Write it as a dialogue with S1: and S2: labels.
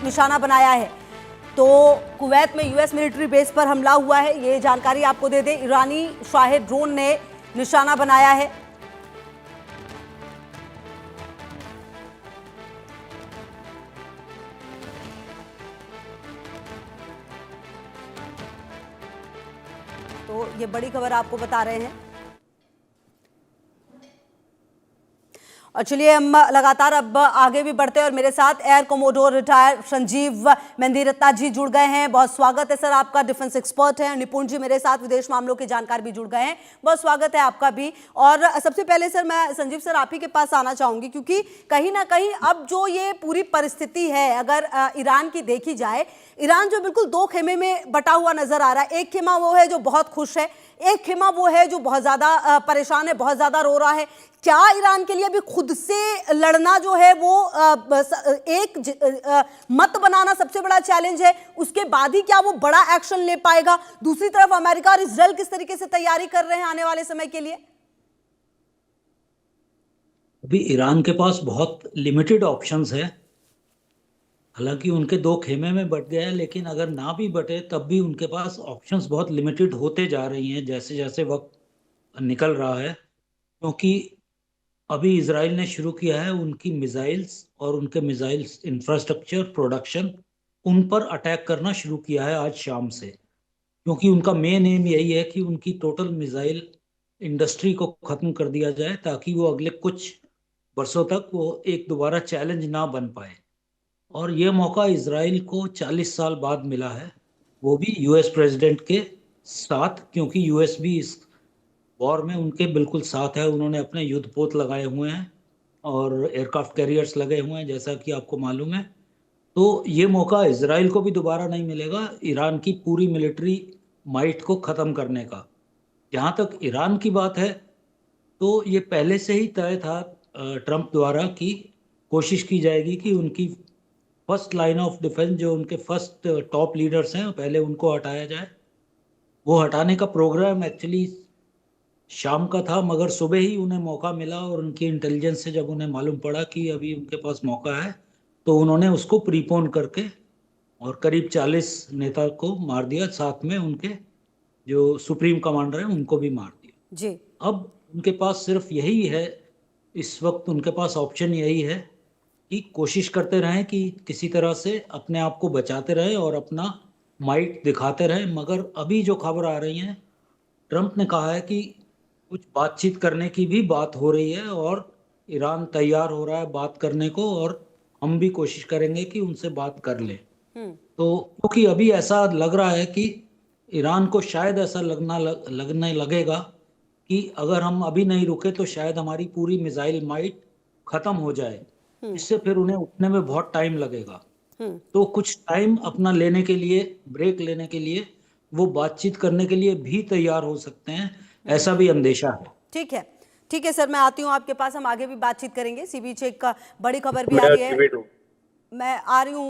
S1: निशाना बनाया है। तो कुवैत में यूएस मिलिट्री बेस पर हमला हुआ है, ये जानकारी आपको दे दें। ईरानी शाहिद ड्रोन ने निशाना बनाया है। तो ये बड़ी खबर आपको बता रहे हैं। और चलिए हम लगातार अब आगे भी बढ़ते हैं और मेरे साथ air commodore retire Sanjeev Mendiratta ji जुड़ गए हैं। बहुत स्वागत है सर आपका। डिफेंस एक्सपर्ट हैं। निपुण जी मेरे साथ विदेश मामलों के जानकार भी जुड़ गए हैं। बहुत स्वागत है आपका भी। और सबसे पहले सर मैं संजीव सर आप ही के पास आना चाहूंगी, क्योंकि कहीं ना कहीं अब जो ये पूरी परिस्थिति है, अगर ईरान की देखी जाए, ईरान जो बिल्कुल दो खेमे में बटा हुआ नजर आ रहा है। एक खेमा वो है जो बहुत खुश है, एक खेमा वो है जो बहुत ज्यादा परेशान है, बहुत ज्यादा रो रहा है। क्या ईरान के लिए अभी खुद से लड़ना जो है वो एक मत बनाना सबसे बड़ा चैलेंज है, उसके बाद ही क्या वो बड़ा एक्शन ले पाएगा? दूसरी तरफ अमेरिका और इजराइल किस तरीके से तैयारी कर रहे हैं आने वाले समय के लिए?
S2: अभी ईरान के पास बहुत लिमिटेड ऑप्शंस है। हालांकि उनके दो खेमे में बट गए हैं, लेकिन अगर ना भी बटे तब भी उनके पास ऑप्शंस बहुत लिमिटेड होते जा रही हैं जैसे जैसे वक्त निकल रहा है। क्योंकि अभी इसराइल ने शुरू किया है उनकी मिसाइल्स और उनके मिसाइल्स इंफ्रास्ट्रक्चर प्रोडक्शन, उन पर अटैक करना शुरू किया है आज शाम से। क्योंकि उनका मेन एम यही है कि उनकी टोटल मिसाइल इंडस्ट्री को खत्म कर दिया जाए, ताकि वो अगले कुछ वर्षों तक वो एक दोबारा चैलेंज ना बन पाए। और ये मौका इसराइल को 40 साल बाद मिला है, वो भी यूएस प्रेसिडेंट के साथ, क्योंकि यूएस भी इस वॉर में उनके बिल्कुल साथ है। उन्होंने अपने युद्धपोत लगाए हुए हैं और एयरक्राफ्ट कैरियर्स लगे हुए हैं, जैसा कि आपको मालूम है। तो ये मौका इसराइल को भी दोबारा नहीं मिलेगा ईरान की पूरी मिलिट्री माइट को ख़त्म करने का। जहाँ तक ईरान की बात है, तो ये पहले से ही तय था ट्रंप द्वारा कि कोशिश की जाएगी कि उनकी फर्स्ट लाइन ऑफ डिफेंस, जो उनके फर्स्ट टॉप लीडर्स हैं, पहले उनको हटाया जाए। वो हटाने का प्रोग्राम एक्चुअली शाम का था, मगर सुबह ही उन्हें मौका मिला और उनकी इंटेलिजेंस से जब उन्हें मालूम पड़ा कि अभी उनके पास मौका है, तो उन्होंने उसको प्रीपोन करके और करीब 40 नेता को मार दिया, साथ में उनके जो सुप्रीम कमांडर हैं उनको भी मार दिया।
S1: जी
S2: अब उनके पास सिर्फ यही है, इस वक्त उनके पास ऑप्शन यही है कि कोशिश करते रहें कि किसी तरह से अपने आप को बचाते रहें और अपना माइट दिखाते रहें। मगर अभी जो खबर आ रही है, ट्रंप ने कहा है कि कुछ बातचीत करने की भी बात हो रही है और ईरान तैयार हो रहा है बात करने को, और हम भी कोशिश करेंगे कि उनसे बात कर लें। तो क्योंकि अभी ऐसा लग रहा है कि ईरान को शायद ऐसा लगने लगेगा कि अगर हम अभी नहीं रुके तो शायद हमारी पूरी मिसाइल माइट खत्म हो जाए। इससे फिर उन्हें उठने में बहुत टाइम लगेगा। तो कुछ टाइम अपना लेने के लिए, ब्रेक लेने के लिए, वो बातचीत करने के लिए भी तैयार हो सकते हैं, ऐसा भी अंदेशा है।
S1: ठीक है, ठीक है सर, मैं आती हूँ आपके पास, हम आगे भी बातचीत करेंगे। इसी बीच एक बड़ी खबर भी आ रही है, मैं आ रही हूँ।